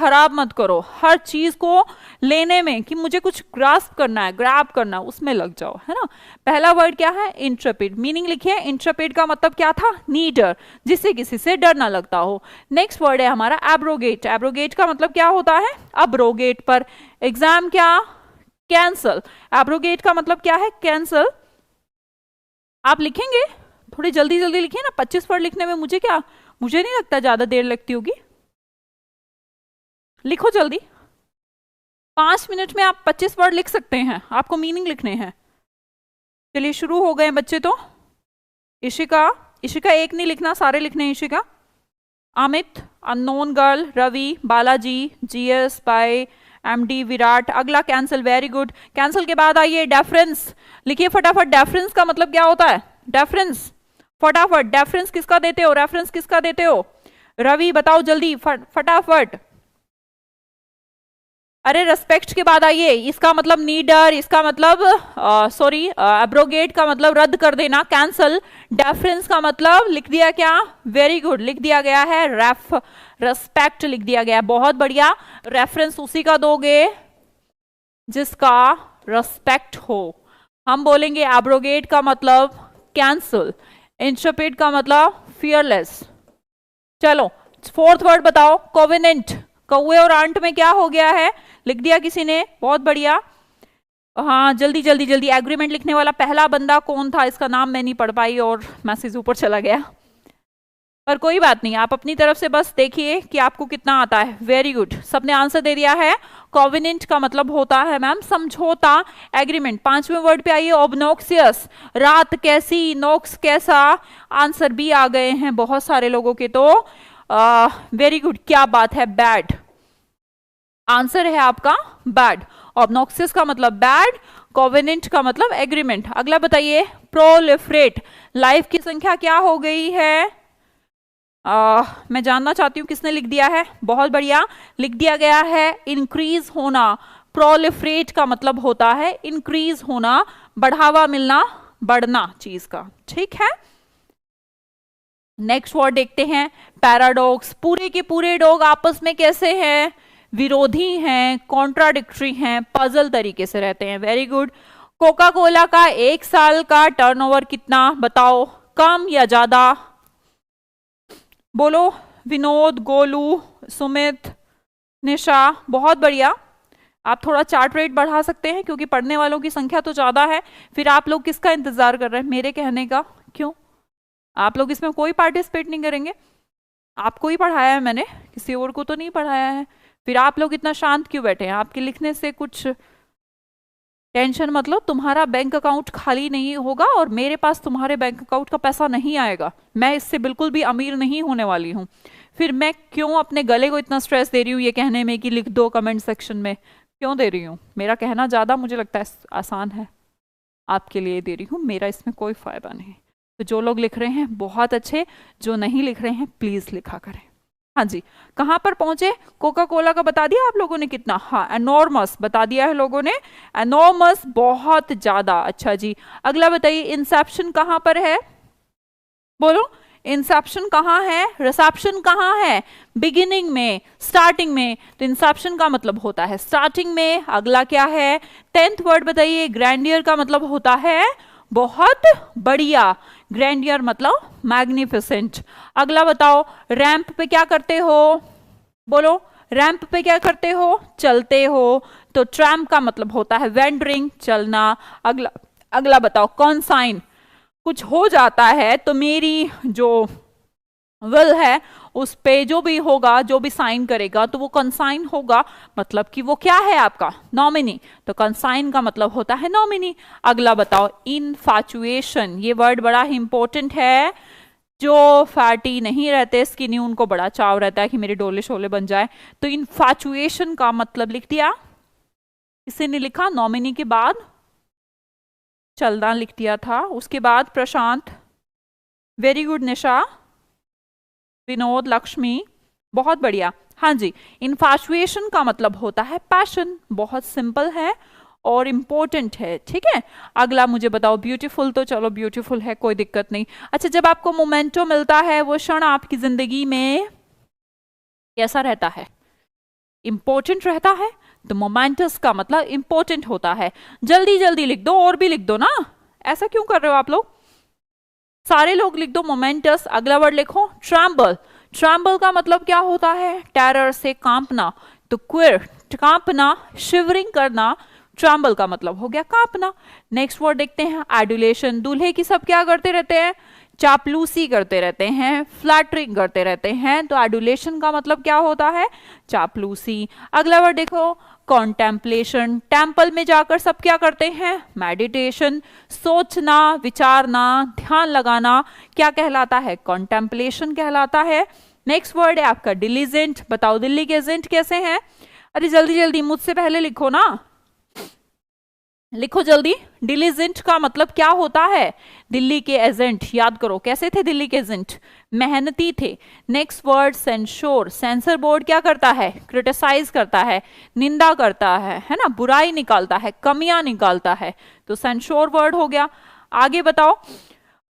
खराब मत करो, हर चीज को लेने में कि मुझे कुछ ग्रास्प करना है, ग्रैब करना है, उसमें लग जाओ, है ना। पहला वर्ड क्या है? इंट्रेपिड। मीनिंग लिखिए, इंट्रेपिड का मतलब क्या था? नीडर, जिससे किसी से डर ना लगता हो। नेक्स्ट वर्ड है हमारा एब्रोगेट। एब्रोगेट का मतलब क्या होता है? अब्रोगेट पर एग्जाम क्या? कैंसल। एब्रोगेट का मतलब क्या है? कैंसल। आप लिखेंगे, थोड़ी जल्दी जल्दी लिखिए ना, 25 वर्ड लिखने में मुझे नहीं लगता ज्यादा देर लगती होगी। लिखो जल्दी, 5 मिनट में आप 25 वर्ड लिख सकते हैं, आपको मीनिंग लिखने हैं। चलिए शुरू हो गए बच्चे तो। इशिका, इशिका एक नहीं लिखना, सारे लिखने हैं Ishika. Amit, unknown girl, Ravi, Balaji, GS, bye, MD, Virat. अगला कैंसल, वेरी गुड। कैंसल के बाद आइए डेफरेंस। लिखिए फटाफट, डेफरेंस का मतलब क्या होता है? डेफरेंस, फटाफट। डेफरेंस किसका देते हो? रेफरेंस किसका देते हो? रवि बताओ जल्दी, फटाफट। अरे रेस्पेक्ट के बाद आइए, इसका मतलब नीडर, इसका मतलब सॉरी, एब्रोगेट का मतलब रद्द कर देना, कैंसल। डेफरेंस का मतलब लिख दिया क्या? वेरी गुड, लिख दिया गया है रेस्पेक्ट लिख दिया गया है, बहुत बढ़िया। रेफरेंस उसी का दोगे जिसका रेस्पेक्ट हो। हम बोलेंगे एब्रोगेट का मतलब कैंसल, इंटरप्रेट का मतलब फियरलेस। चलो फोर्थ वर्ड बताओ, कोवेनेंट। कौए और आंट में क्या हो गया है? लिख दिया किसी ने, बहुत बढ़िया। हाँ जल्दी जल्दी जल्दी। एग्रीमेंट लिखने वाला पहला बंदा कौन था? इसका नाम मैं नहीं पढ़ पाई और मैसेज ऊपर चला गया, पर कोई बात नहीं, आप अपनी तरफ से बस देखिए कि आपको कितना आता है। वेरी गुड, सबने आंसर दे दिया है। कॉविनेंट का मतलब होता है मैम समझौता, एग्रीमेंट। 5वें वर्ड पे आइए, ऑब्नॉक्सियस। रात कैसी, नॉक्स कैसा। आंसर भी आ गए हैं बहुत सारे लोगों के, तो वेरी गुड, क्या बात है, बैड। आंसर है आपका बैड। ऑब्नॉक्सियस का मतलब बैड, कॉवेनेंट का मतलब एग्रीमेंट। अगला बताइए, प्रोलिफरेट। लाइफ की संख्या क्या हो गई है? मैं जानना चाहती हूँ किसने लिख दिया है। बहुत बढ़िया, लिख दिया गया है इंक्रीज होना। प्रोलिफरेट का मतलब होता है इंक्रीज होना, बढ़ावा मिलना, बढ़ना चीज का, ठीक है। नेक्स्ट वर्ड देखते हैं, पैराडॉक्स। पूरे के पूरे डॉग आपस में कैसे हैं? विरोधी हैं, कॉन्ट्राडिक्टरी हैं, पजल तरीके से रहते हैं। Very good. कोका कोला का 1 साल का टर्नओवर कितना बताओ, कम या ज्यादा? बोलो, विनोद, गोलू, सुमित, निशा। बहुत बढ़िया, आप थोड़ा चार्ट रेट बढ़ा सकते हैं क्योंकि पढ़ने वालों की संख्या तो ज्यादा है। फिर आप लोग किसका इंतजार कर रहे हैं? मेरे कहने का। क्यों आप लोग इसमें कोई पार्टिसिपेट नहीं करेंगे? आपको ही पढ़ाया है मैंने, किसी और को तो नहीं पढ़ाया है। फिर आप लोग इतना शांत क्यों बैठे हैं? आपके लिखने से कुछ टेंशन मतलब, तुम्हारा बैंक अकाउंट खाली नहीं होगा और मेरे पास तुम्हारे बैंक अकाउंट का पैसा नहीं आएगा। मैं इससे बिल्कुल भी अमीर नहीं होने वाली हूँ। फिर मैं क्यों अपने गले को इतना स्ट्रेस दे रही हूँ ये कहने में कि लिख दो कमेंट सेक्शन में? क्यों दे रही हूँ? मेरा कहना ज्यादा मुझे लगता है आसान है, आपके लिए दे रही हूँ, मेरा इसमें कोई फायदा नहीं। तो जो लोग लिख रहे हैं बहुत अच्छे, जो नहीं लिख रहे हैं प्लीज लिखा करें। हाँ जी, कहां पर पहुंचे? कोका कोला का बता दिया आप लोगों ने कितना? हाँ एनॉर्मस बता दिया है लोगों ने, एनॉर्मस बहुत ज्यादा। अच्छा जी, अगला बताइए, इंसेप्शन कहां पर है? बोलो, इंसेप्शन कहां है? रिसेप्शन कहां है? बिगिनिंग में, स्टार्टिंग में। तो इंसेप्शन का मतलब होता है स्टार्टिंग में। अगला क्या है? 10th वर्ड बताइए, ग्रैंडियर का मतलब होता है बहुत बढ़िया, ग्रैंडियर मतलब मैग्निफिसेंट। अगला बताओ, रैंप पे क्या करते हो? बोलो, रैंप पे क्या करते हो? चलते हो। तो ट्रैम्प का मतलब होता है वेंडरिंग, चलना। अगला अगला बताओ, कॉन्साइन। कुछ हो जाता है तो मेरी जो विल है उस पे जो भी होगा, जो भी साइन करेगा तो वो कंसाइन होगा, मतलब कि वो क्या है आपका? नॉमिनी। तो कंसाइन का मतलब होता है नॉमिनी। अगला बताओ, इनफैचुएशन। ये वर्ड बड़ा इंपॉर्टेंट है। जो फैटी नहीं रहते, स्किनी, उनको बड़ा चाव रहता है कि मेरे डोले शोले बन जाए। तो इनफैचुएशन का मतलब लिख दिया, किसी ने लिखा नॉमिनी के बाद चलना लिख दिया था। उसके बाद प्रशांत, वेरी गुड। निशा, विनोद, लक्ष्मी, बहुत बढ़िया। हाँ जी, इनफैचुएशन का मतलब होता है पैशन। बहुत सिंपल है और इंपॉर्टेंट है, ठीक है। अगला मुझे बताओ, ब्यूटीफुल। तो चलो ब्यूटीफुल है, कोई दिक्कत नहीं। अच्छा, जब आपको मोमेंटो मिलता है वो क्षण आपकी जिंदगी में कैसा रहता है? इंपॉर्टेंट रहता है, तो मोमेंटस का मतलब इंपॉर्टेंट होता है। जल्दी जल्दी लिख दो, और भी लिख दो ना, ऐसा क्यों कर रहे हो आप लोग? सारे लोग लिख दो मोमेंटस। अगला वर्ड लिखो ट्रैम्बल। ट्रैम्बल का मतलब क्या होता है? टेरर से कांपना। तो क्विर, कांपना, शिवरिंग करना, ट्रैम्बल का मतलब हो गया कांपना। नेक्स्ट वर्ड देखते हैं एडुलेशन। दूल्हे की सब क्या करते रहते हैं? चापलूसी करते रहते हैं, फ्लैटरिंग करते रहते हैं, तो एडुलेशन का मतलब क्या होता है? चापलूसी। अगला वर्ड देखो कॉन्टेम्पलेशन। टेम्पल में जाकर सब क्या करते हैं? मेडिटेशन, सोचना, विचारना, ध्यान लगाना, क्या कहलाता है? कॉन्टेम्पलेशन कहलाता है। नेक्स्ट वर्ड है आपका डिलीजेंट। बताओ दिल्ली के एजेंट कैसे हैं? अरे जल्दी जल्दी, मुझसे पहले लिखो ना, लिखो जल्दी। डिलीजेंट का मतलब क्या होता है? दिल्ली के एजेंट, याद करो कैसे थे दिल्ली के एजेंट? मेहनती थे। Next word censor. Censor board क्या करता है? क्रिटिसाइज करता है, निंदा करता है ना, बुराई निकालता है, कमियां निकालता है, तो सेंसोर वर्ड हो गया। आगे बताओ।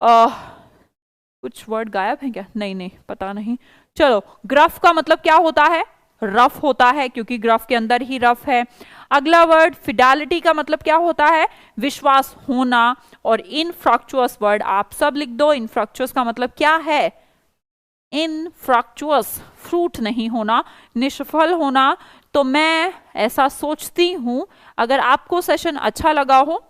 कुछ वर्ड गायब है क्या? नहीं नहीं, पता नहीं। चलो, ग्रफ का मतलब क्या होता है? रफ होता है, क्योंकि ग्रफ के अंदर ही रफ है। अगला वर्ड फिडेलिटी का मतलब क्या होता है? विश्वास होना। और इनफ्रक्चुअस वर्ड आप सब लिख दो। इनफ्रक्चुअस का मतलब क्या है? इनफ्रक्चुअस, फ्रूट नहीं होना, निष्फल होना। तो मैं ऐसा सोचती हूं। अगर आपको सेशन अच्छा लगा हो